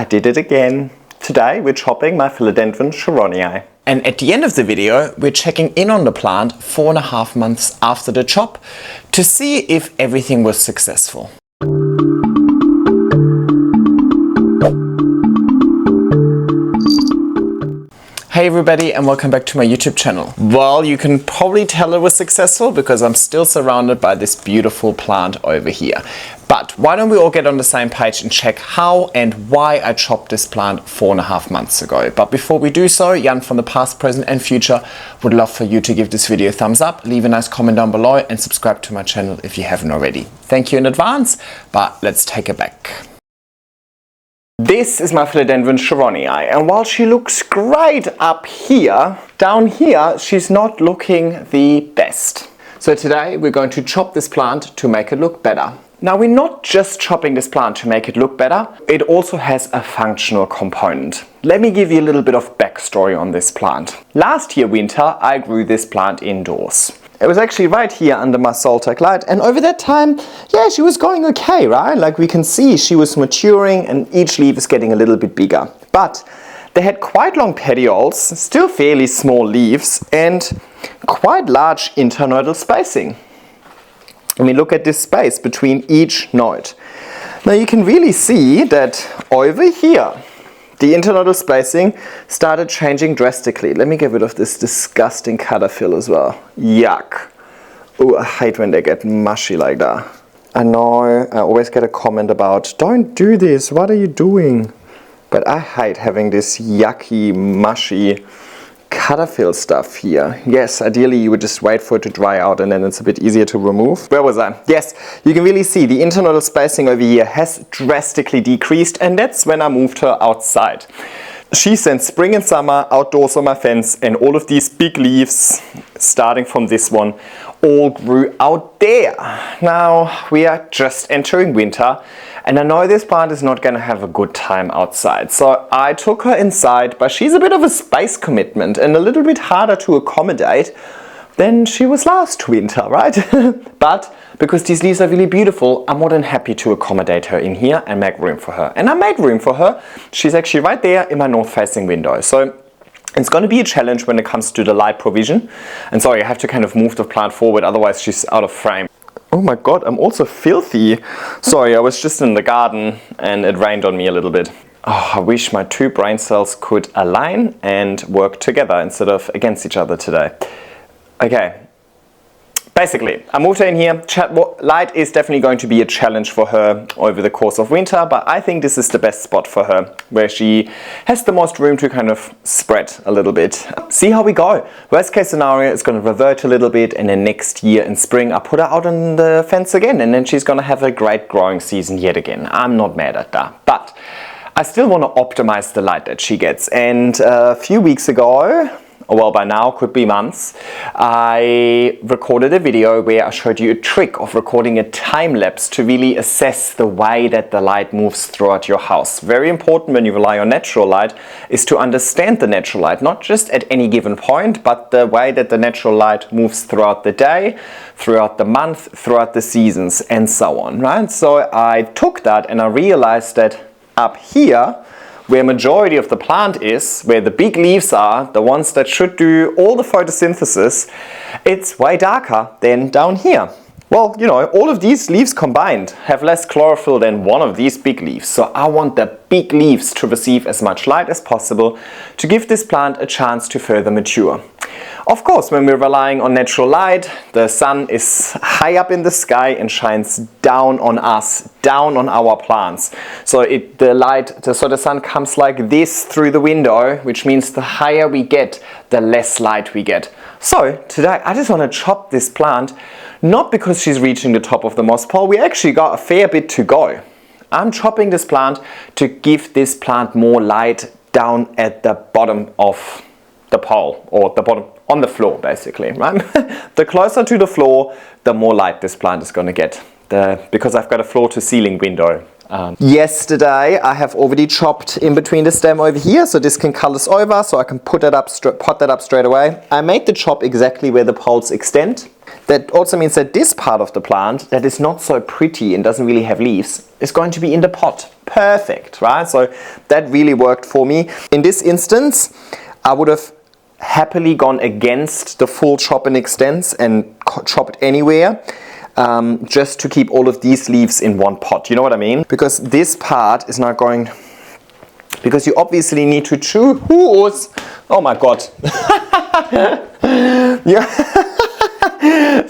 I did it again. Today we're chopping my Philodendron sharoniae. And at the end of the video, we're checking in on the plant 4.5 months after the chop to see if everything was successful. Hey everybody, and welcome back to my YouTube channel. Well, you can probably tell it was successful because I'm still surrounded by this beautiful plant over here. But why don't we all get on the same page and check how and why I chopped this plant 4.5 months ago. But before we do so, Jan from the past, present and future would love for you to give this video a thumbs up, leave a nice comment down below and subscribe to my channel if you haven't already. Thank you in advance, but let's take it back. This is my Philodendron sharoniae, and while she looks great up here, down here she's not looking the best. So today we're going to chop this plant to make it look better. Now we're not just chopping this plant to make it look better, it also has a functional component. Let me give you a little bit of backstory on this plant. Last year winter I grew this plant indoors. It was actually right here under my Soltec light, and over that time, yeah, she was going okay, right? Like we can see she was maturing and each leaf is getting a little bit bigger. But they had quite long petioles, still fairly small leaves, and quite large internodal spacing. I mean, look at this space between each node. Now you can really see that over here, the internodal spacing started changing drastically. Let me get rid of this disgusting caterpillar as well. Yuck. Oh, I hate when they get mushy like that. I know I always get a comment about, don't do this, what are you doing? But I hate having this yucky, mushy caterpillar stuff here. Yes, ideally you would just wait for it to dry out and then it's a bit easier to remove. Where was I? Yes, you can really see the internodal spacing over here has drastically decreased, and that's when I moved her outside. She spent spring and summer outdoors on my fence, and all of these big leaves, starting from this one, all grew out there. Now we are just entering winter, and I know this plant is not going to have a good time outside. So I took her inside, but she's a bit of a space commitment and a little bit harder to accommodate than she was last winter, right? But because these leaves are really beautiful, I'm more than happy to accommodate her in here and make room for her. And I made room for her. She's actually right there in my north-facing window. So it's going to be a challenge when it comes to the light provision. And sorry, I have to kind of move the plant forward, otherwise she's out of frame. Oh my god, I'm also filthy. Sorry, I was just in the garden and it rained on me a little bit. Oh, I wish my two brain cells could align and work together instead of against each other today. Okay. Basically, I moved her in here. Light is definitely going to be a challenge for her over the course of winter, but I think this is the best spot for her, where she has the most room to kind of spread a little bit. See how we go. Worst case scenario, it's going to revert a little bit, and then next year in spring I put her out on the fence again, and then she's going to have a great growing season yet again. I'm not mad at that, but I still want to optimize the light that she gets. And a few weeks ago, well, by now could be months, I recorded a video where I showed you a trick of recording a time lapse to really assess the way that the light moves throughout your house. Very important when you rely on natural light is to understand the natural light, not just at any given point, but the way that the natural light moves throughout the day, throughout the month, throughout the seasons, and so on, right? So I took that and I realized that up here, where majority of the plant is, where the big leaves are, the ones that should do all the photosynthesis, it's way darker than down here. Well, you know, all of these leaves combined have less chlorophyll than one of these big leaves. So I want the big leaves to receive as much light as possible to give this plant a chance to further mature. Of course, when we're relying on natural light, the sun is high up in the sky and shines down on us, down on our plants. So the sun comes like this through the window, which means the higher we get, the less light we get. So today I just want to chop this plant, not because she's reaching the top of the moss pole. We actually got a fair bit to go. I'm chopping this plant to give this plant more light down at the bottom of the pole, or the bottom on the floor basically, right? The closer to the floor, the more light this plant is going to get, because I've got a floor to ceiling window. Yesterday I have already chopped in between the stem over here, so this can callus over, so I can pot that up straight away. I made the chop exactly where the poles extend. That also means that this part of the plant that is not so pretty and doesn't really have leaves is going to be in the pot. Perfect, right? So that really worked for me. In this instance, I would have happily gone against the full chop and extends and chop it anywhere. Just to keep all of these leaves in one pot, you know what I mean? Because this part is not going, because you obviously need to choose, oh my god.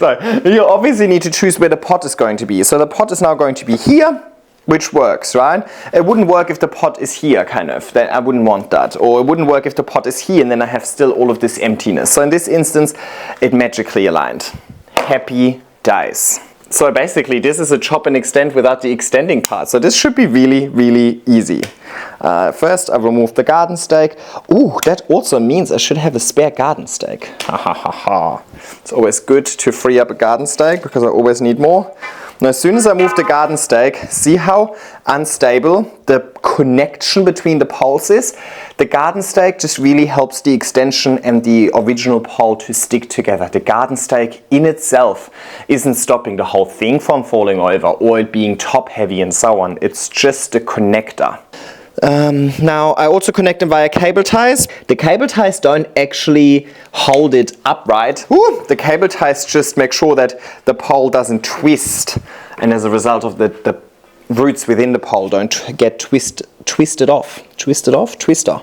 So you obviously need to choose where the pot is going to be. So the pot is now going to be here, which works, right? It wouldn't work if the pot is here, kind of. Then I wouldn't want that. Or it wouldn't work if the pot is here and then I have still all of this emptiness. So in this instance, it magically aligned. Happy days. So basically this is a chop and extend without the extending part. So this should be really, really easy. First I remove the garden stake. Ooh, that also means I should have a spare garden stake. Ha ha ha ha. It's always good to free up a garden stake because I always need more. Now as soon as I move the garden stake, see how unstable the connection between the poles is? The garden stake just really helps the extension and the original pole to stick together. The garden stake in itself isn't stopping the whole thing from falling over or it being top heavy and so on. It's just a connector. Now I also connect them via cable ties. The cable ties don't actually hold it upright. Ooh, the cable ties just make sure that the pole doesn't twist, and as a result of the roots within the pole don't get twisted off. Twister.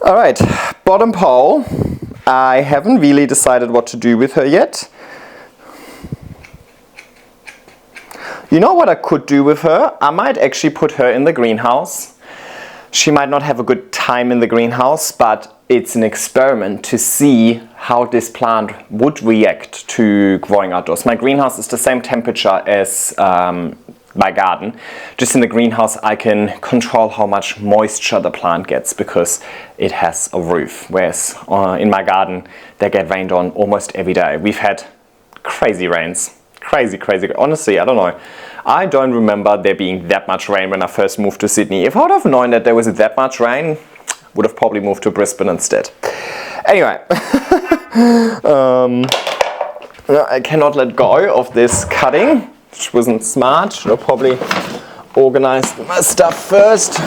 Alright, bottom pole. I haven't really decided what to do with her yet. You know what I could do with her? I might actually put her in the greenhouse. She might not have a good time in the greenhouse, but it's an experiment to see how this plant would react to growing outdoors. My greenhouse is the same temperature as my garden. Just in the greenhouse I can control how much moisture the plant gets because it has a roof, whereas in my garden they get rained on almost every day. We've had crazy rains. Crazy. Honestly, I don't know. I don't remember there being that much rain when I first moved to Sydney. If I would have known that there was that much rain, would have probably moved to Brisbane instead. Anyway, I cannot let go of this cutting, which wasn't smart. Should have probably organized my stuff first.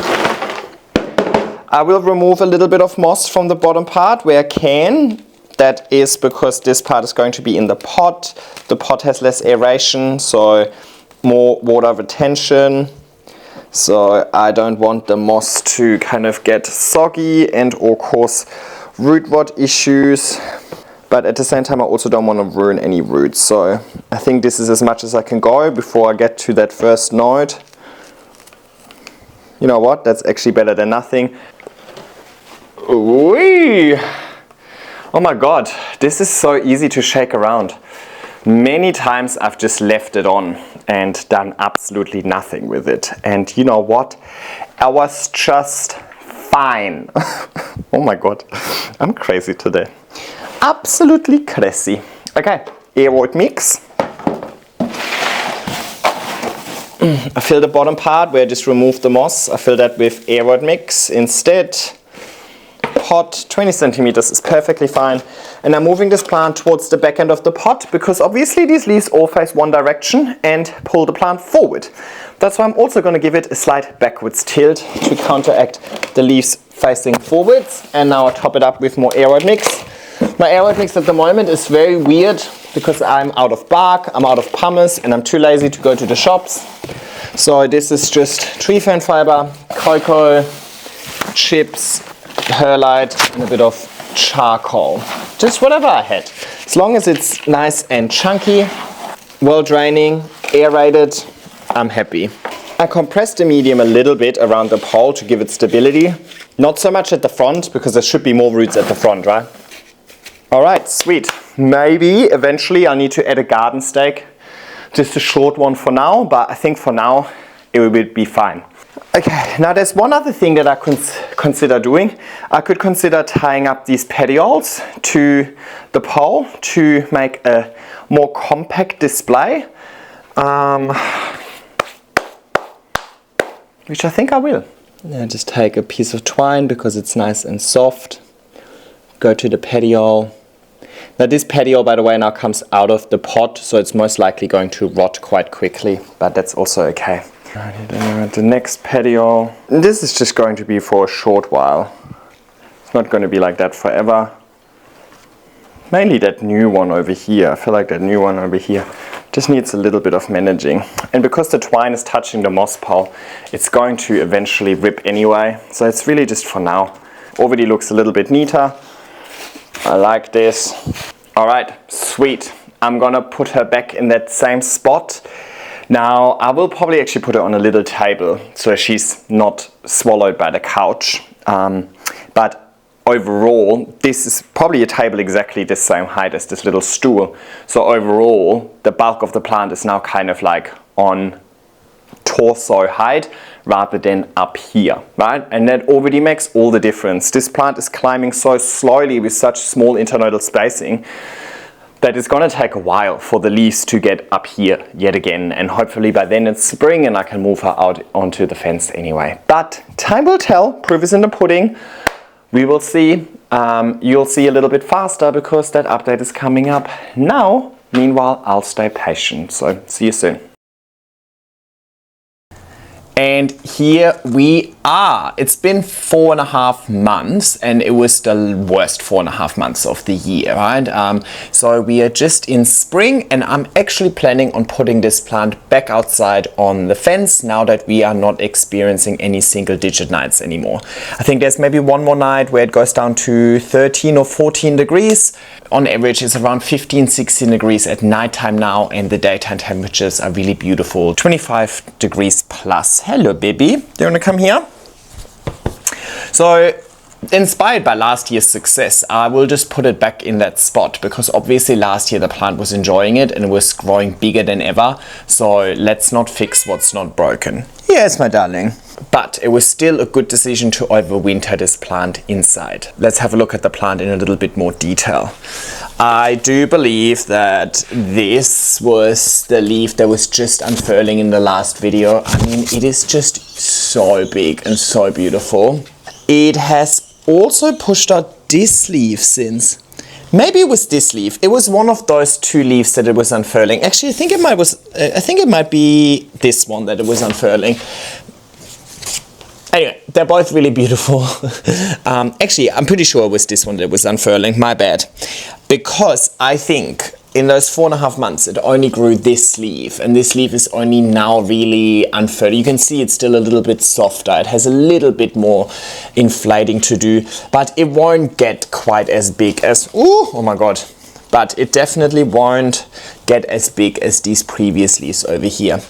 I will remove a little bit of moss from the bottom part where I can. That is because this part is going to be in the pot. The pot has less aeration, so more water retention. So I don't want the moss to kind of get soggy and or cause root rot issues. But at the same time I also don't want to ruin any roots. So I think this is as much as I can go before I get to that first node. You know what? That's actually better than nothing. Whee! Oh my god, this is so easy to shake around. Many times I've just left it on and done absolutely nothing with it. And you know what? I was just fine. Oh my god, I'm crazy today. Absolutely crazy. Okay, aeroid mix. I fill the bottom part where I just removed the moss. I fill that with aeroid mix instead. Pot, 20 centimeters is perfectly fine. And I'm moving this plant towards the back end of the pot because obviously these leaves all face one direction and pull the plant forward. That's why I'm also going to give it a slight backwards tilt to counteract the leaves facing forwards. And now I top it up with more aeroid mix. My aeroid mix at the moment is very weird because I'm out of bark, I'm out of pumice, and I'm too lazy to go to the shops. So this is just tree fern fiber, cocoa, chips, perlite, and a bit of charcoal. Just whatever I had. As long as it's nice and chunky, well draining, aerated, I'm happy. I compressed the medium a little bit around the pole to give it stability. Not so much at the front because there should be more roots at the front, right? Alright, sweet. Maybe eventually I'll need to add a garden stake. Just a short one for now, but I think for now it will be fine. Okay, now there's one other thing that I consider doing. I could consider tying up these petioles to the pole to make a more compact display. Which I think I will. Now just take a piece of twine because it's nice and soft. Go to the petiole. Now this petiole, by the way, now comes out of the pot, so it's most likely going to rot quite quickly, but that's also okay. The next petiole. This is just going to be for a short while. It's not going to be like that forever. Mainly that new one over here. I feel like that new one over here just needs a little bit of managing. And because the twine is touching the moss pole, it's going to eventually rip anyway. So it's really just for now. Already looks a little bit neater. I like this. All right, sweet. I'm gonna put her back in that same spot. Now, I will probably actually put her on a little table so she's not swallowed by the couch. But overall, this is probably a table exactly the same height as this little stool. So overall, the bulk of the plant is now kind of like on torso height rather than up here, right? And that already makes all the difference. This plant is climbing so slowly with such small internodal spacing that it's going to take a while for the leaves to get up here yet again, and hopefully by then it's spring and I can move her out onto the fence anyway. But time will tell, proof is in the pudding. We will see. You'll see a little bit faster because that update is coming up now. Meanwhile, I'll stay patient, so see you soon. And here we are. It's been 4.5 months and it was the worst 4.5 months of the year, right? So we are just in spring and I'm actually planning on putting this plant back outside on the fence now that we are not experiencing any single-digit nights anymore. I think there's maybe one more night where it goes down to 13 or 14 degrees. On average, it's around 15, 16 degrees at nighttime now, and the daytime temperatures are really beautiful, 25 degrees plus. Hello, baby. Do you want to come here? So, inspired by last year's success, I will just put it back in that spot because obviously last year the plant was enjoying it and it was growing bigger than ever. So let's not fix what's not broken. Yes, my darling. But it was still a good decision to overwinter this plant inside. Let's have a look at the plant in a little bit more detail. I do believe that this was the leaf that was just unfurling in the last video. I mean, it is just so big and so beautiful. It has also pushed out this leaf since. Maybe it was this leaf. It was one of those two leaves that it was unfurling. Actually, I think it might be this one that it was unfurling. Anyway, they're both really beautiful. Actually, I'm pretty sure it was this one that was unfurling. My bad. Because I think in those 4.5 months, it only grew this leaf, and this leaf is only now really unfurling. You can see it's still a little bit softer. It has a little bit more inflating to do, but it won't get quite as big as, oh my God. But it definitely won't get as big as these previous leaves over here.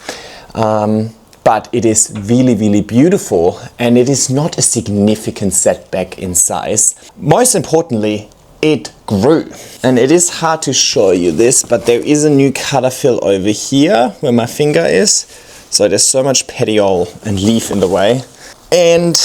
But it is really, really beautiful, and it is not a significant setback in size. Most importantly, it grew. And it is hard to show you this, but there is a new color fill over here where my finger is. So there's so much petiole and leaf in the way. And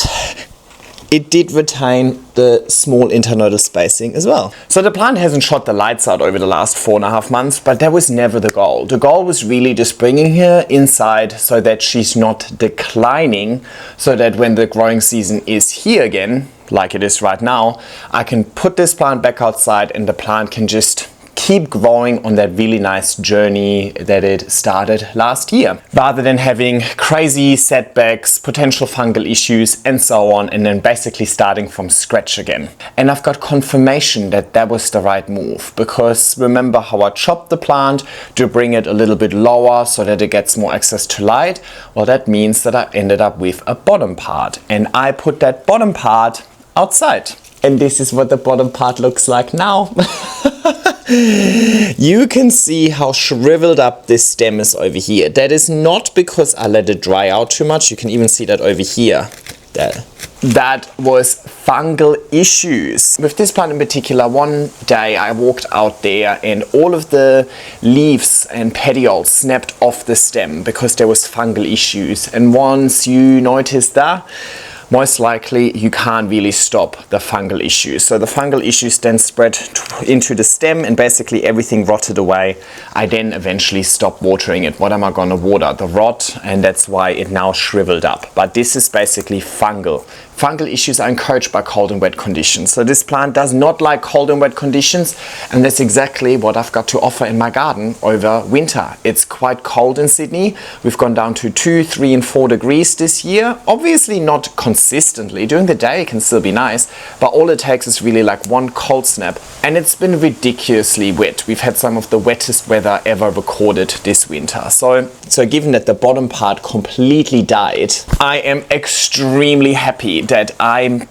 it did retain the small internodal spacing as well. So the plant hasn't shot the lights out over the last 4.5 months, but that was never the goal. The goal was really just bringing her inside so that she's not declining, so that when the growing season is here again, like it is right now, I can put this plant back outside and the plant can just keep growing on that really nice journey that it started last year, rather than having crazy setbacks, potential fungal issues and so on, and then basically starting from scratch again. And I've got confirmation that that was the right move, because remember how I chopped the plant to bring it a little bit lower so that it gets more access to light? Well, that means that I ended up with a bottom part, and I put that bottom part outside. And this is what the bottom part looks like now. You can see how shriveled up this stem is over here. That is not because I let it dry out too much. You can even see that over here. That was fungal issues. With this plant in particular, one day I walked out there and all of the leaves and petioles snapped off the stem because there was fungal issues. And once you notice that, most likely you can't really stop the fungal issues. So the fungal issues then spread into the stem and basically everything rotted away. I then eventually stopped watering it. What am I going to water? The rot, and that's why it now shriveled up. But this is basically fungal. Fungal issues are encouraged by cold and wet conditions. So this plant does not like cold and wet conditions, and that's exactly what I've got to offer in my garden over winter. It's quite cold in Sydney. We've gone down to 2, 3 and 4 degrees this year. Obviously not consistently. During the day it can still be nice, but all it takes is really like one cold snap, and it's been ridiculously wet. We've had some of the wettest weather ever recorded this winter. So given that the bottom part completely died, I am extremely happy that I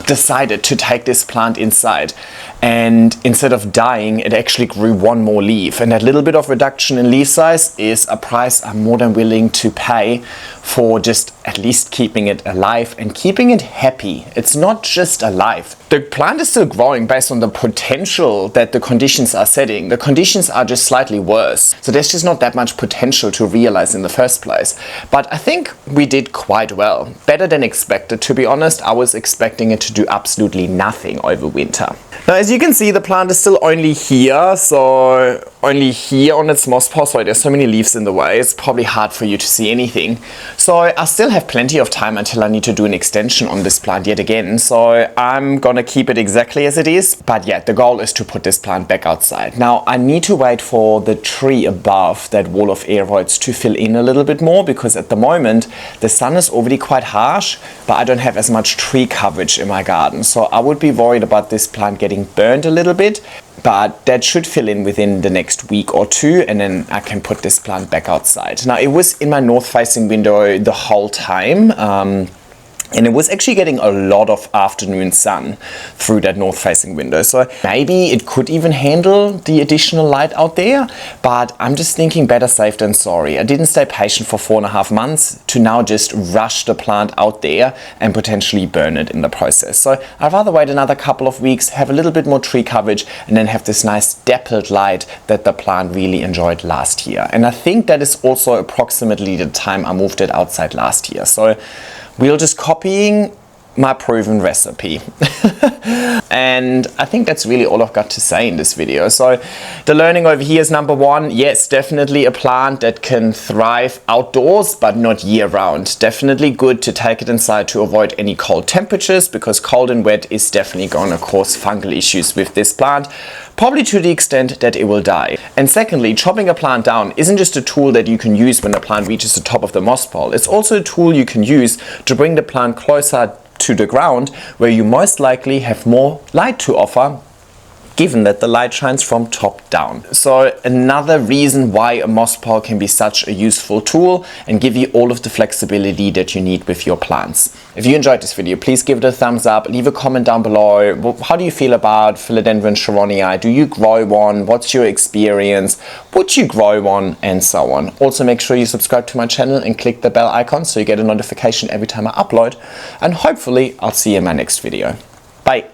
decided to take this plant inside, and instead of dying it actually grew one more leaf, and that little bit of reduction in leaf size is a price I'm more than willing to pay for just at least keeping it alive and keeping it happy. It's not just alive. The plant is still growing based on the potential that the conditions are setting. The conditions are just slightly worse, so there's just not that much potential to realize in the first place. But I think we did quite well, better than expected, to be honest. I was expecting it to do absolutely nothing over winter. Now as you can see, the plant is still only here, so only here on its moss pile, so there's so many leaves in the way, it's probably hard for you to see anything. So I still have plenty of time until I need to do an extension on this plant yet again, so I'm gonna keep it exactly as it is. But yeah, the goal is to put this plant back outside. Now I need to wait for the tree above that wall of aeroids to fill in a little bit more, because at the moment the sun is already quite harsh, but I don't have as much tree coverage in my garden, so I would be worried about this plant getting burned a little bit. But that should fill in within the next week or two, and then I can put this plant back outside. Now it was in my north facing window the whole time, and it was actually getting a lot of afternoon sun through that north facing window. So maybe it could even handle the additional light out there, but I'm just thinking better safe than sorry. I didn't stay patient for 4.5 months to now just rush the plant out there and potentially burn it in the process. So I'd rather wait another couple of weeks, have a little bit more tree coverage, and then have this nice dappled light that the plant really enjoyed last year. And I think that is also approximately the time I moved it outside last year. So we're just copying my proven recipe. And I think that's really all I've got to say in this video. So the learning over here is number one, yes, definitely a plant that can thrive outdoors but not year round. Definitely good to take it inside to avoid any cold temperatures, because cold and wet is definitely going to cause fungal issues with this plant, probably to the extent that it will die. And secondly, chopping a plant down isn't just a tool that you can use when the plant reaches the top of the moss pile. It's also a tool you can use to bring the plant closer to the ground, where you most likely have more light to offer, given that the light shines from top down. So another reason why a moss pile can be such a useful tool and give you all of the flexibility that you need with your plants. If you enjoyed this video, please give it a thumbs up, leave a comment down below. How do you feel about Philodendron sharoniae? Do you grow one? What's your experience? Would you grow one? And so on. Also make sure you subscribe to my channel and click the bell icon so you get a notification every time I upload. And hopefully I'll see you in my next video. Bye.